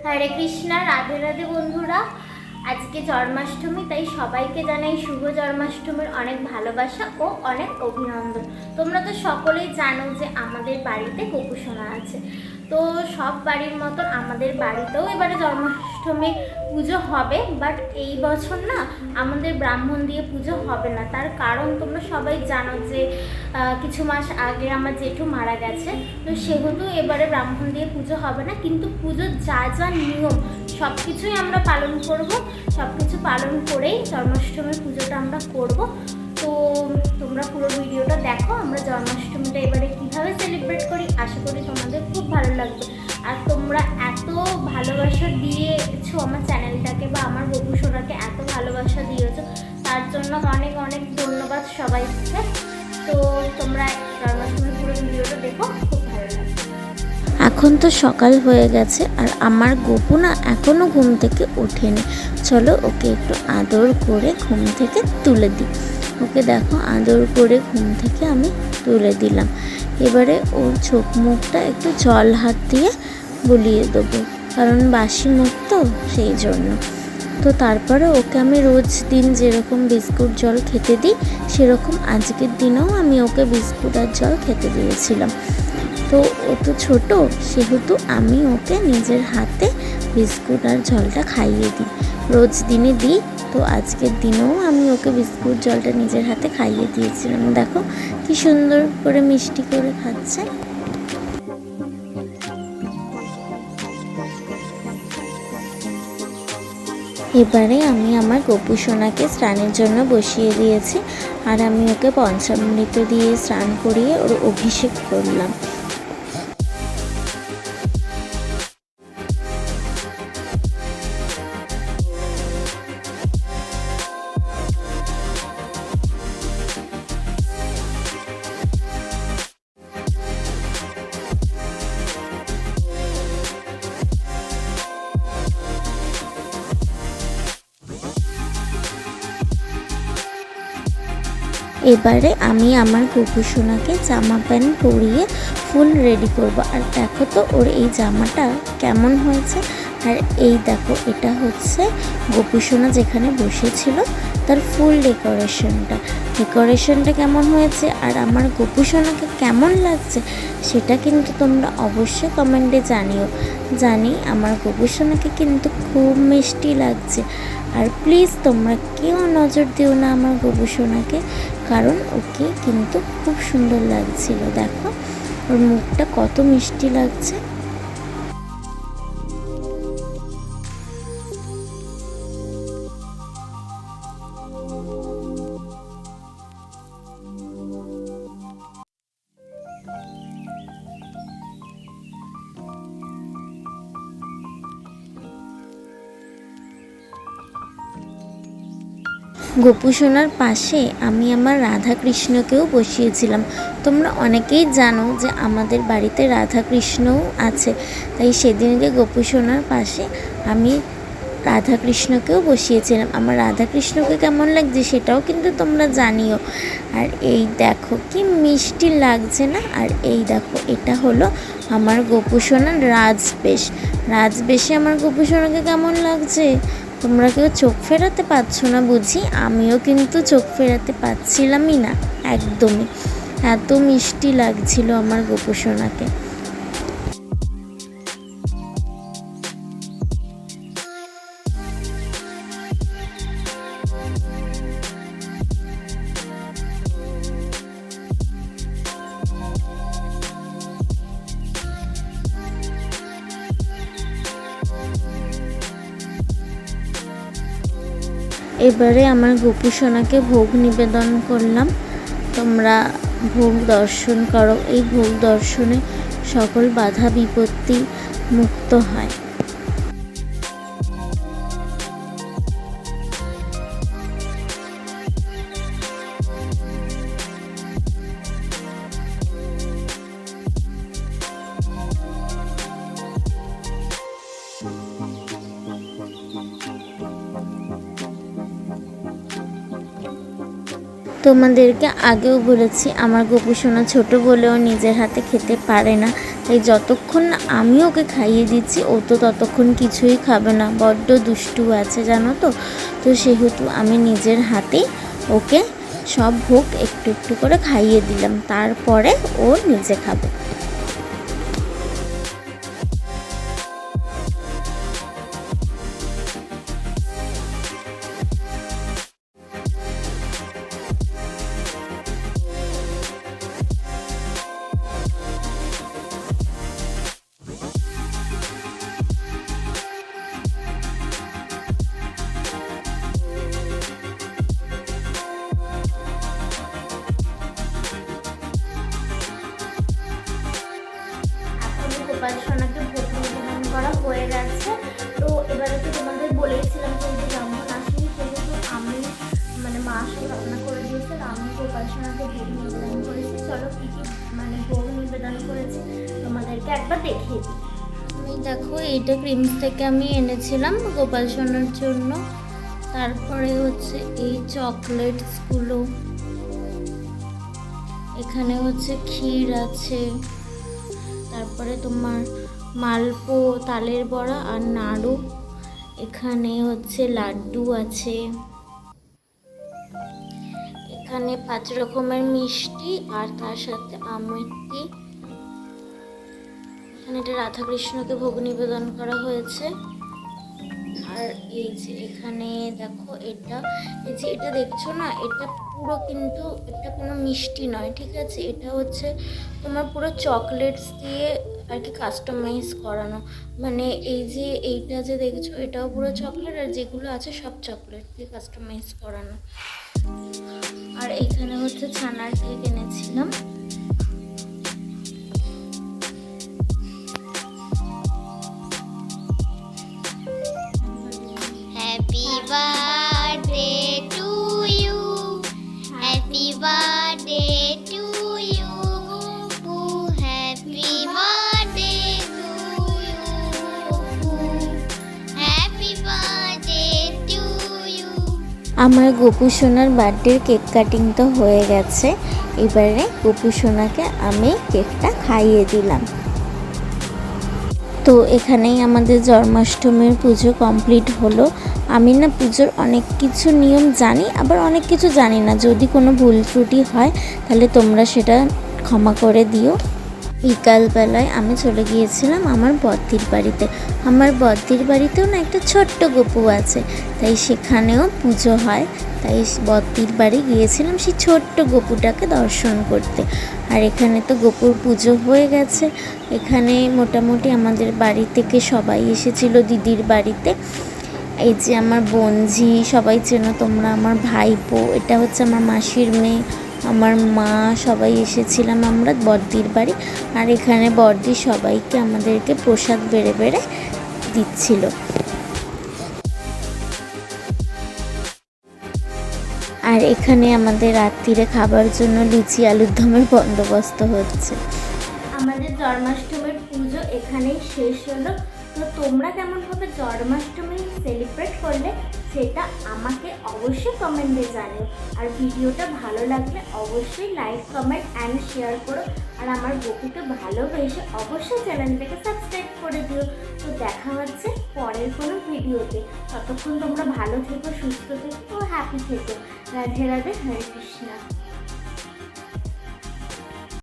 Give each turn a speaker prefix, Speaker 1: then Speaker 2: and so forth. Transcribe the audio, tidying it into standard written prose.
Speaker 1: হরে কৃষ্ণা, রাধে রাধে বন্ধুরা। আজকে জন্মাষ্টমী, তাই সবাইকে জানাই শুভ জন্মাষ্টমীর অনেক ভালোবাসা ও অনেক অভিনন্দন। তোমরা তো সকলেই জানো যে আমাদের বাড়িতে গোপুসোনা আছে। তো সব বাড়ির মতন আমাদের বাড়িতেও এবারে জন্মাষ্টমীর পুজো হবে, বাট এই বছর না আমাদের ব্রাহ্মণ দিয়ে পুজো হবে না। তার কারণ তোমরা সবাই জানো যে কিছু মাস আগে আমার জেঠু মারা গেছে। তো সেহেতু এবারে ব্রাহ্মণ দিয়ে পুজো হবে না, কিন্তু পুজোর যা যা নিয়ম সব কিছুই আমরা পালন করব। সব কিছু পালন করেই জন্মাষ্টমীর পুজোটা আমরা করব। তো তোমরা পুরো ভিডিওটা দেখো, আমরা জন্মাষ্টমীটা এবারে কীভাবে সেলিব্রেট করি। আশা করি তোমাদের খুব ভালো লাগবে। আর তোমরা এত ভালোবাসা দিয়েছো আমার চ্যানেলটাকে, বা আমার গোপুসোনাকে এত ভালোবাসা দিয়েছো, তার জন্য অনেক অনেক ধন্যবাদ সবাইকে। তো তোমরা জন্মাষ্টমীর পুরো ভিডিওটা দেখো, খুব ভালো লাগবে।
Speaker 2: এখন তো সকাল হয়ে গেছে আর আমার গোপু না এখনও ঘুম থেকে ওঠেনি। চলো ওকে একটু আদর করে ঘুম থেকে তুলে দিই। ওকে দেখো আদর করে ঘুম থেকে আমি তুলে দিলাম। এবারে ওর চোখ মুখটা একটু জল হাত দিয়ে বুলিয়ে দেবো, কারণ বাসি মুখ তো, সেই জন্য। তো তারপরে ওকে আমি রোজ দিন যেরকম বিস্কুট জল খেতে দিই, সেরকম আজকের দিনেও আমি ওকে বিস্কুট আর জল খেতে দিয়েছিলাম। তো ও তো ছোটো, সেহেতু আমি ওকে নিজের হাতে বিস্কুট আর জলটা খাইয়ে দিই, রোজ দিনে দিই। তো আজকের দিনেও আমি ওকে বিস্কুট জলটা নিজের হাতে খাইয়ে দিয়েছিলাম। দেখো কি সুন্দর করে মিষ্টি করে খাচ্ছে। এবারে আমি আমার গোপুসোনাকে স্নানের জন্য বসিয়ে দিয়েছি, আর আমি ওকে পঞ্চামৃত দিয়ে স্নান করিয়ে ওর অভিষেক করলাম। এবারে আমি আমার গোপুসোনাকে জামা প্যান্ট পরিয়ে ফুল রেডি করব। আর দেখো তো ওর এই জামাটা কেমন হয়েছে। আর এই দেখো, এটা হচ্ছে গোপুসোনা যেখানে বসেছিল তার ফুল ডেকোরেশনটা কেমন হয়েছে আর আমার গোপুসোনাকে কেমন লাগছে সেটা কিন্তু তোমরা অবশ্যই কমেন্টে জানিও। জানি আমার গোপুসোনাকে কিন্তু খুব মিষ্টি লাগছে। আর প্লিজ তোমরা কেউ নজর দিও না আমার গোপুসোনাকে, কারণ ওকে কিন্তু খুব সুন্দর লাগছিল। দেখো ওর মুখটা কত মিষ্টি লাগছে। গোপুসোনার পাশে আমি আমার রাধাকৃষ্ণকেও বসিয়েছিলাম। তোমরা অনেকেই জানো যে আমাদের বাড়িতে রাধাকৃষ্ণও আছে, তাই সেদিনকে গোপুসোনার পাশে আমি রাধাকৃষ্ণকেও বসিয়েছিলাম। আমার রাধাকৃষ্ণকে কেমন লাগছে সেটাও কিন্তু তোমরা জানিও। আর এই দেখো কি মিষ্টি লাগছে না। আর এই দেখো, এটা হলো আমার গোপুসোনার রাজবেশে আমার গোপুসোনাকে কেমন লাগছে। তোমরা কেউ চোখ ফেরাতে পারছো না বুঝি? আমিও কিন্তু চোখ ফেরাতে পারছিলামই না একদমই, এত মিষ্টি লাগছিল আমার গোপুসোনাকে। এবারে আমার গোপুসোনাকে ভোগ নিবেদন করলাম। তোমরা ভোগ দর্শন করো, এই ভোগ দর্শনে সকল বাধা বিপত্তি মুক্ত হয়। তোমাদেরকে আগেও বলেছি আমার গোপু সোনা ছোটো বলেও নিজের হাতে খেতে পারে না, তাই যতক্ষণ না আমি ওকে খাইয়ে দিচ্ছি ও তো ততক্ষণ কিছুই খাবে না, বড্ড দুষ্টু আছে জানো তো। তো সেহেতু আমি নিজের হাতেই ওকে সব ভোগ একটু একটু করে খাইয়ে দিলাম, তারপরে ও নিজে খাবে।
Speaker 1: গোপাল সোনাকে ভোগ নিবেদন করা হয়ে গেছে। তো এবারে তো তোমাদের বলেছিলাম যে ব্রাহ্মণ আসেনি, সেহেতু আমি মা আসলে রান্না করে দিয়েছে, আমি গোপাল সোনাকে ভোগ নিবেদন করেছি। চলো কী কী ভোগ নিবেদন করেছি তোমাদেরকে একবার দেখিয়ে দিই। আমি দেখো এইটা ক্রিমস থেকে আমি এনেছিলাম গোপাল সোনার জন্য। তারপরে হচ্ছে এই চকলেটসগুলো, এখানে হচ্ছে ক্ষীর আছে, তারপরে তোমার মালপো, তালের বড়া আর নাড়ু, এখানে হচ্ছে লাড্ডু আছে, এখানে 5 রকমের মিষ্টি আর তার সাথে আমিত্তি। এখানে এটা রাধাকৃষ্ণকে ভোগ নিবেদন করা হয়েছে। আর এই যে এখানে দেখো এটা দেখছো না, এটা পুরো কিন্তু এটা কোনো মিষ্টি নয়, ঠিক আছে, এটা হচ্ছে তোমার পুরো চকলেটস দিয়ে আর কি কাস্টমাইজ করানো। এইটা যে দেখছো এটাও পুরো চকলেট, আর যেগুলো আছে সব চকলেট দিয়ে কাস্টমাইজ করানো। আর এখানে হচ্ছে ছানার কেক এনেছিলাম।
Speaker 3: Happy birthday to you. Happy birthday to you. Happy birthday to you. Happy birthday to you.
Speaker 2: আমার গোপু সোনার বার্থডের কেক কাটিং তো হয়ে গেছে, এবারে গোপু সোনাকে আমি কেকটা খাইয়ে দিলাম। তো এখানেই আমাদের জন্মাষ্টমীর পুজো কমপ্লিট হলো। আমি না পুজোর অনেক কিছু নিয়ম জানি, আবার অনেক কিছু জানি না, যদি কোনো ভুল ত্রুটি হয় তাহলে তোমরা সেটা ক্ষমা করে দিও। বিকালবেলায় আমি চলে গিয়েছিলাম আমার বদ্দির বাড়িতে। আমার বদ্দির বাড়িতেও না একটা ছোট্ট গোপু আছে, তাই সেখানেও পুজো হয়, তাই বদ্দির বাড়ি গিয়েছিলাম সেই ছোট্ট গোপুটাকে দর্শন করতে। আর এখানে তো গোপুর পুজো হয়ে গেছে। এখানে মোটামুটি আমাদের বাড়ি থেকে সবাই এসেছিল দিদির বাড়িতে। এই যে আমার বোনঝি, সবাই চেনো তোমরা, আমার ভাইপো, এটা হচ্ছে আমার মাসির মেয়ে, আমার মা, সবাই এসেছিলাম আমরা বড়দির বাড়ি। আর এখানে বড়দি সবাইকে আমাদেরকে প্রসাদ বেড়ে বেড়ে দিচ্ছিল। আর এখানে আমাদের রাত্রিরে খাবার জন্য লুচি আলুর দমের বন্দোবস্ত হচ্ছে।
Speaker 1: আমাদের জন্মাষ্টমীর পুজো এখানেই শেষ হলো। তো তোমরা কেমনভাবে জন্মাষ্টমী সেলিব্রেট করলে সেটা আমাকে অবশ্যই কমেন্টে জানিও। আর ভিডিওটা ভালো লাগলে অবশ্যই লাইক, কমেন্ট অ্যান্ড শেয়ার করো। আর আমার গোপুকে ভালোবেসে অবশ্যই চ্যানেলটাকে সাবস্ক্রাইব করে দিও। তো দেখা হচ্ছে পরের কোনো ভিডিওতে। ততক্ষণ তোমরা ভালো থেকো, সুস্থ থেকো ও হ্যাপি থেকো। রাধে রাধে, হরে কৃষ্ণা।